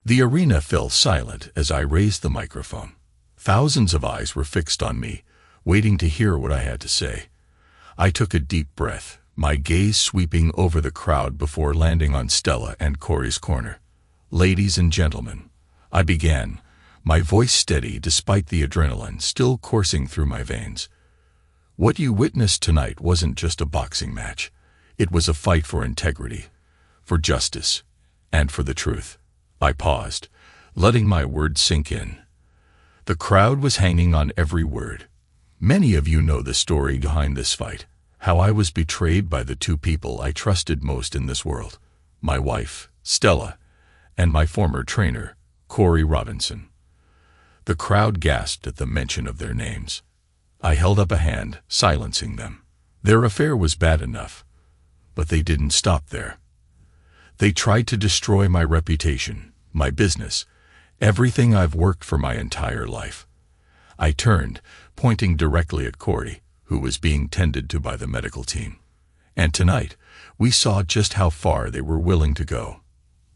The arena fell silent as I raised the microphone. Thousands of eyes were fixed on me, waiting to hear what I had to say. I took a deep breath, my gaze sweeping over the crowd before landing on Stella and Corey's corner. "Ladies and gentlemen," I began, my voice steady despite the adrenaline still coursing through my veins. "What you witnessed tonight wasn't just a boxing match. It was a fight for integrity, for justice, and for the truth." I paused, letting my words sink in. The crowd was hanging on every word. Many of you know the story behind this fight, how I was betrayed by the two people I trusted most in this world, my wife, Stella, and my former trainer, Corey Robinson. The crowd gasped at the mention of their names. I held up a hand, silencing them. Their affair was bad enough, but they didn't stop there. They tried to destroy my reputation, my business, everything I've worked for my entire life. I turned, pointing directly at Corey, who was being tended to by the medical team. And tonight, we saw just how far they were willing to go.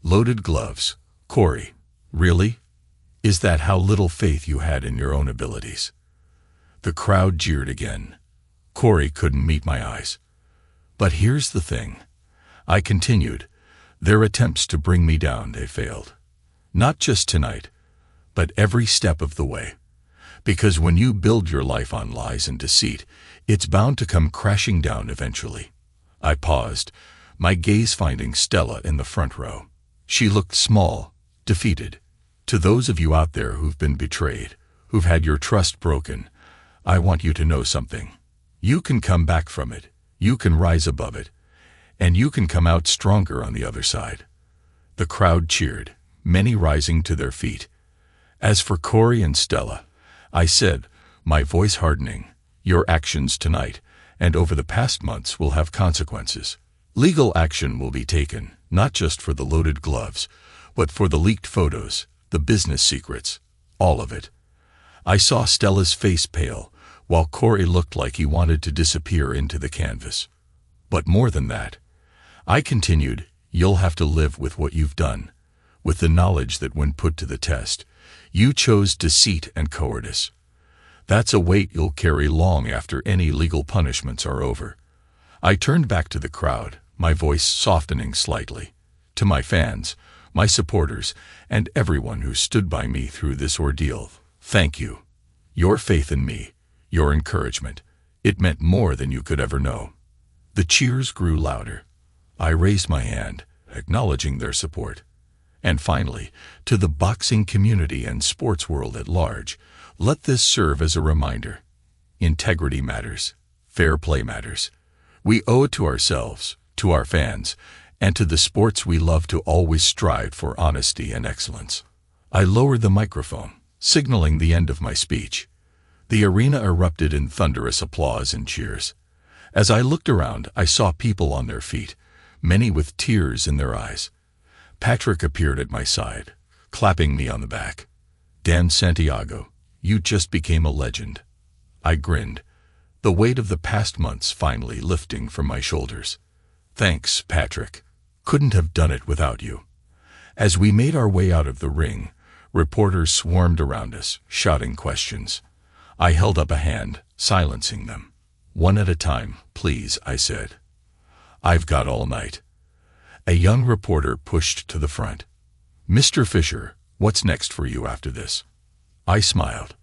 Loaded gloves. Corey, really? Is that how little faith you had in your own abilities? The crowd jeered again. Corey couldn't meet my eyes. But here's the thing. I continued. Their attempts to bring me down, they failed. Not just tonight, but every step of the way. Because when you build your life on lies and deceit, it's bound to come crashing down eventually. I paused, my gaze finding Stella in the front row. She looked small, defeated. To those of you out there who've been betrayed, who've had your trust broken, I want you to know something. You can come back from it, you can rise above it, and you can come out stronger on the other side. The crowd cheered, many rising to their feet. As for Corey and Stella, I said, my voice hardening, your actions tonight and over the past months will have consequences. Legal action will be taken, not just for the loaded gloves, but for the leaked photos, the business secrets, all of it. I saw Stella's face pale, while Corey looked like he wanted to disappear into the canvas. But more than that, I continued, you'll have to live with what you've done, with the knowledge that when put to the test, you chose deceit and cowardice. That's a weight you'll carry long after any legal punishments are over. I turned back to the crowd, my voice softening slightly. To my fans, my supporters, and everyone who stood by me through this ordeal, thank you. Your faith in me, your encouragement, it meant more than you could ever know. The cheers grew louder. I raised my hand, acknowledging their support. And finally, to the boxing community and sports world at large, let this serve as a reminder. Integrity matters. Fair play matters. We owe it to ourselves, to our fans, and to the sports we love to always strive for honesty and excellence. I lowered the microphone, signaling the end of my speech. The arena erupted in thunderous applause and cheers. As I looked around, I saw people on their feet, many with tears in their eyes. Patrick appeared at my side, clapping me on the back. Dan Santiago, you just became a legend. I grinned, the weight of the past months finally lifting from my shoulders. Thanks, Patrick. Couldn't have done it without you. As we made our way out of the ring, reporters swarmed around us, shouting questions. I held up a hand, silencing them. One at a time, please, I said. I've got all night. A young reporter pushed to the front. Mr. Fisher, what's next for you after this? I smiled.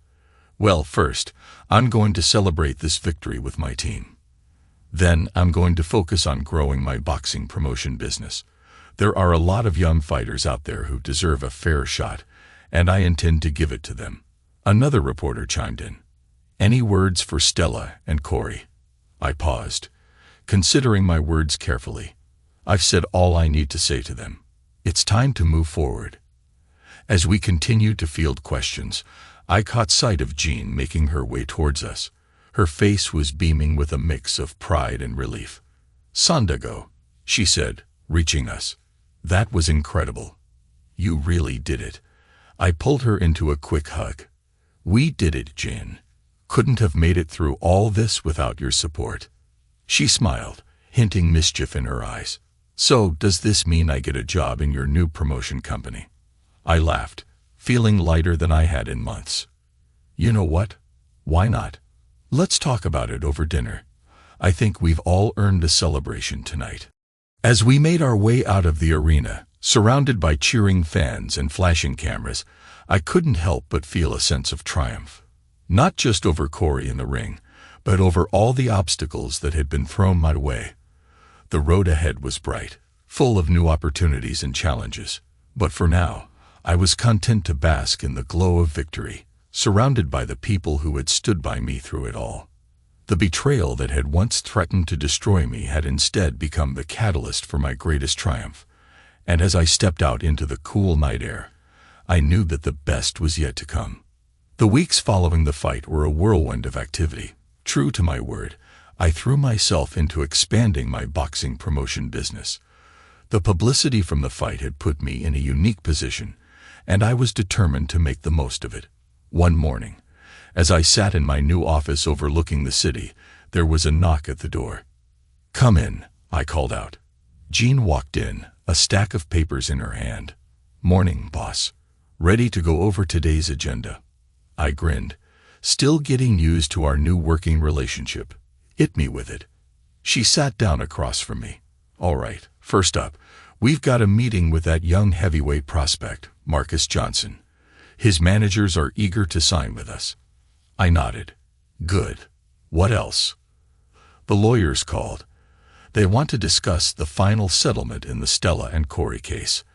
Well, first, I'm going to celebrate this victory with my team. Then I'm going to focus on growing my boxing promotion business. There are a lot of young fighters out there who deserve a fair shot, and I intend to give it to them. Another reporter chimed in. Any words for Stella and Corey? I paused, considering my words carefully. I've said all I need to say to them. It's time to move forward. As we continued to field questions, I caught sight of Jean making her way towards us. Her face was beaming with a mix of pride and relief. Sandago, she said, reaching us. That was incredible. You really did it. I pulled her into a quick hug. We did it, Jean. Couldn't have made it through all this without your support. She smiled, hinting mischief in her eyes. So, does this mean I get a job in your new promotion company? I laughed, feeling lighter than I had in months. You know what? Why not? Let's talk about it over dinner. I think we've all earned a celebration tonight. As we made our way out of the arena, surrounded by cheering fans and flashing cameras, I couldn't help but feel a sense of triumph. Not just over Corey in the ring, but over all the obstacles that had been thrown my way. The road ahead was bright, full of new opportunities and challenges. But for now, I was content to bask in the glow of victory, surrounded by the people who had stood by me through it all. The betrayal that had once threatened to destroy me had instead become the catalyst for my greatest triumph. And as I stepped out into the cool night air, I knew that the best was yet to come. The weeks following the fight were a whirlwind of activity. True to my word, I threw myself into expanding my boxing promotion business. The publicity from the fight had put me in a unique position, and I was determined to make the most of it. One morning, as I sat in my new office overlooking the city, there was a knock at the door. "Come in," I called out. Jean walked in, a stack of papers in her hand. "Morning, boss. Ready to go over today's agenda?" I grinned, still getting used to our new working relationship. "Hit me with it." She sat down across from me. "All right, first up, we've got a meeting with that young heavyweight prospect, Marcus Johnson. His managers are eager to sign with us." I nodded. "Good. What else?" "The lawyers called. They want to discuss the final settlement in the Stella and Corey case."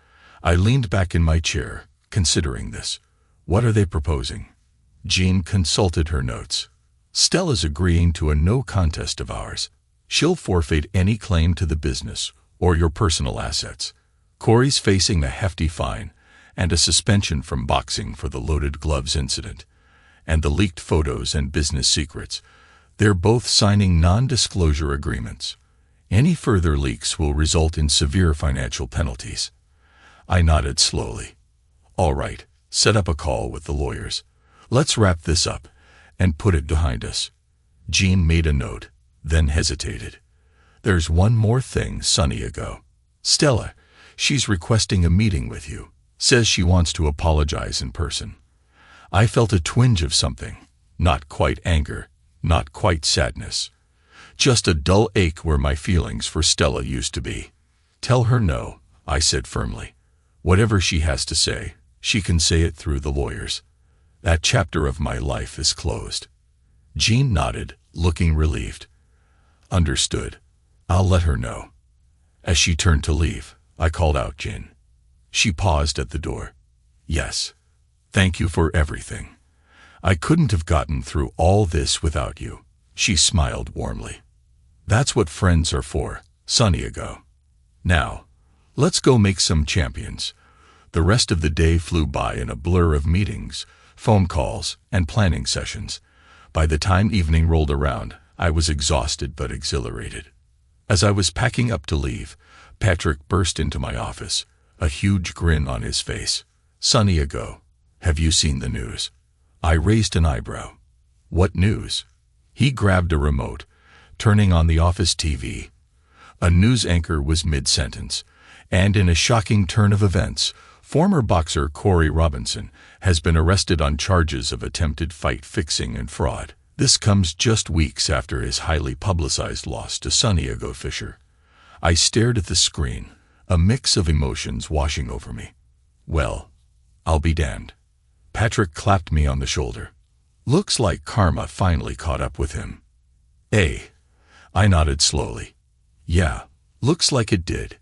I leaned back in my chair, considering this. "What are they proposing?" Jean consulted her notes. "Stella's agreeing to a no contest of ours. She'll forfeit any claim to the business or your personal assets. Corey's facing a hefty fine and a suspension from boxing for the loaded gloves incident. And the leaked photos and business secrets. They're both signing non-disclosure agreements. Any further leaks will result in severe financial penalties." I nodded slowly. "All right, set up a call with the lawyers. Let's wrap this up and put it behind us." Jean made a note, then hesitated. "There's one more thing, Sonny ago. Stella, she's requesting a meeting with you. Says she wants to apologize in person." I felt a twinge of something. Not quite anger, not quite sadness. Just a dull ache where my feelings for Stella used to be. "Tell her no," I said firmly. "Whatever she has to say, she can say it through the lawyers. That chapter of my life is closed." Jean nodded, looking relieved. "Understood. I'll let her know." As she turned to leave, I called out, "Jean." She paused at the door. "Yes. Thank you for everything. I couldn't have gotten through all this without you." She smiled warmly. "That's what friends are for, Sonny ago. Now, let's go make some champions." The rest of the day flew by in a blur of meetings, phone calls, and planning sessions. By the time evening rolled around, I was exhausted but exhilarated. As I was packing up to leave, Patrick burst into my office, a huge grin on his face. "Sonny ago, have you seen the news?" I raised an eyebrow. "What news?" He grabbed a remote, turning on the office TV. A news anchor was mid-sentence, and in a shocking turn of events, former boxer Corey Robinson has been arrested on charges of attempted fight fixing and fraud. This comes just weeks after his highly publicized loss to Sonny ago Fisher. I stared at the screen, a mix of emotions washing over me. "Well, I'll be damned." Patrick clapped me on the shoulder. "Looks like karma finally caught up with him." I nodded slowly. "Yeah, looks like it did."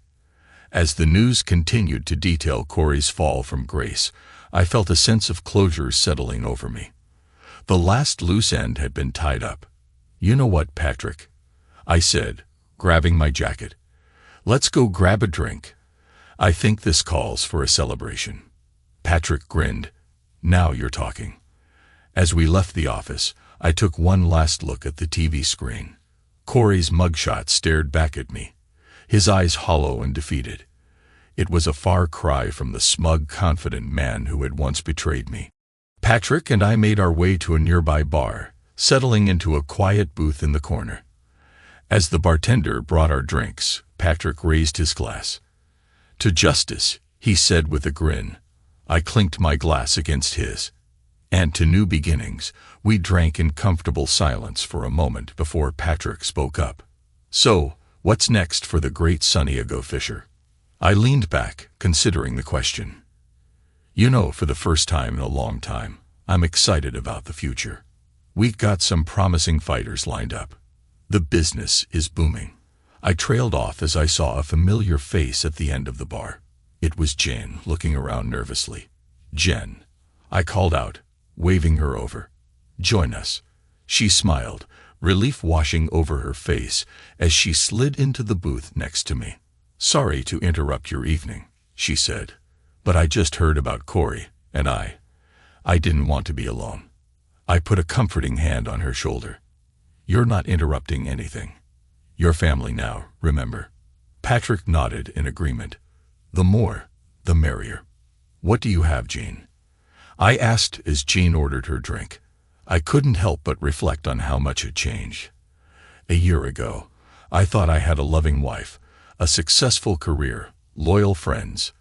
As the news continued to detail Corey's fall from grace, I felt a sense of closure settling over me. The last loose end had been tied up. "You know what, Patrick?" I said, grabbing my jacket. "Let's go grab a drink. I think this calls for a celebration." Patrick grinned. "Now you're talking." As we left the office, I took one last look at the TV screen. Corey's mugshot stared back at me, his eyes hollow and defeated. It was a far cry from the smug, confident man who had once betrayed me. Patrick and I made our way to a nearby bar, settling into a quiet booth in the corner. As the bartender brought our drinks, Patrick raised his glass. "To justice," he said with a grin. I clinked my glass against his. "And to new beginnings." We drank in comfortable silence for a moment before Patrick spoke up. "So, what's next for the great Sonny ago Fisher?" I leaned back, considering the question. "You know, for the first time in a long time, I'm excited about the future. We've got some promising fighters lined up. The business is booming." I trailed off as I saw a familiar face at the end of the bar. It was Jen, looking around nervously. "Jen," I called out, waving her over. "Join us." She smiled, relief washing over her face as she slid into the booth next to me. "Sorry to interrupt your evening," she said, "but I just heard about Corey, and I I didn't want to be alone. I put a comforting hand on her shoulder. You're not interrupting anything. You're family now, remember? Patrick nodded in agreement. The more, the merrier. What do you have, Jean? I asked as Jean ordered her drink. I couldn't help but reflect on how much had changed. A year ago, I thought I had a loving wife, a successful career, loyal friends.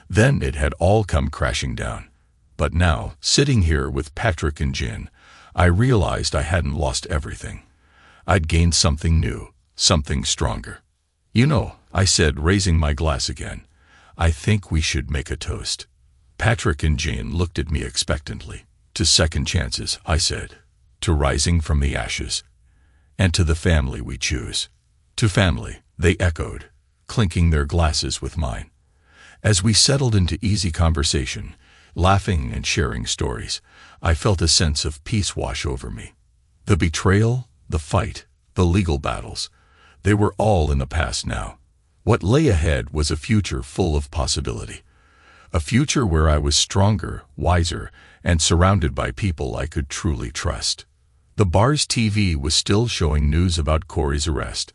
Then it had all come crashing down. But now, sitting here with Patrick and Jean, I realized I hadn't lost everything. I'd gained something new, something stronger. You know, I said, raising my glass again, I think we should make a toast. Patrick and Jean looked at me expectantly. To second chances, I said. To rising from the ashes. And to the family we choose. To family, they echoed, clinking their glasses with mine. As we settled into easy conversation, laughing and sharing stories, I felt a sense of peace wash over me. The betrayal, the fight, the legal battles, they were all in the past now. What lay ahead was a future full of possibility. A future where I was stronger, wiser, and surrounded by people I could truly trust. The bar's TV was still showing news about Corey's arrest.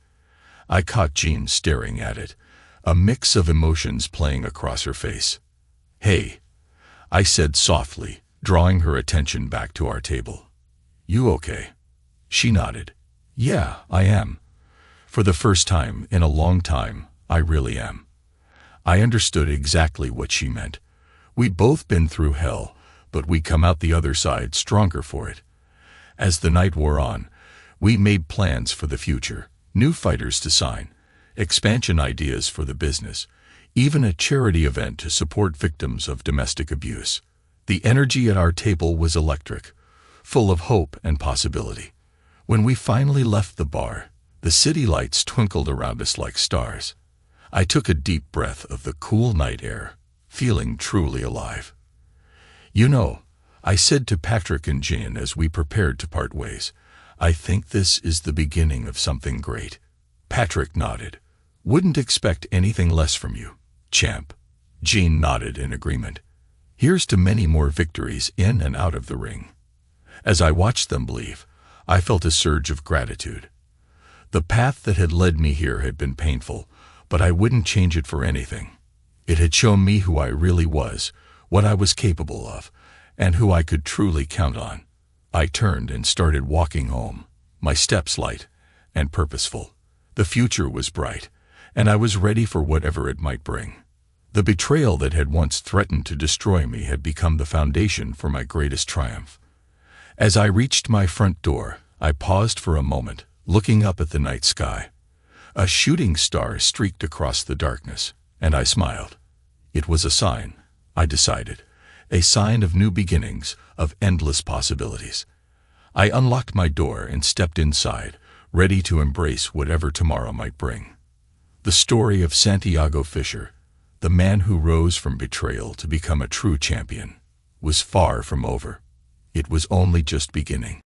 I caught Jean staring at it, a mix of emotions playing across her face. Hey, I said softly, drawing her attention back to our table. You okay? She nodded. Yeah, I am. For the first time in a long time, I really am. I understood exactly what she meant. We'd both been through hell, but we come out the other side stronger for it. As the night wore on, we made plans for the future, new fighters to sign, expansion ideas for the business, even a charity event to support victims of domestic abuse. The energy at our table was electric, full of hope and possibility. When we finally left the bar, the city lights twinkled around us like stars. I took a deep breath of the cool night air, feeling truly alive. You know, I said to Patrick and Jean as we prepared to part ways, I think this is the beginning of something great. Patrick nodded. Wouldn't expect anything less from you, champ. Jean nodded in agreement. Here's to many more victories in and out of the ring. As I watched them leave, I felt a surge of gratitude. The path that had led me here had been painful, but I wouldn't change it for anything. It had shown me who I really was, what I was capable of, and who I could truly count on. I turned and started walking home, my steps light and purposeful. The future was bright, and I was ready for whatever it might bring. The betrayal that had once threatened to destroy me had become the foundation for my greatest triumph. As I reached my front door, I paused for a moment, looking up at the night sky. A shooting star streaked across the darkness, and I smiled. It was a sign, I decided, a sign of new beginnings, of endless possibilities. I unlocked my door and stepped inside, ready to embrace whatever tomorrow might bring. The story of Santiago Fisher, the man who rose from betrayal to become a true champion, was far from over. It was only just beginning.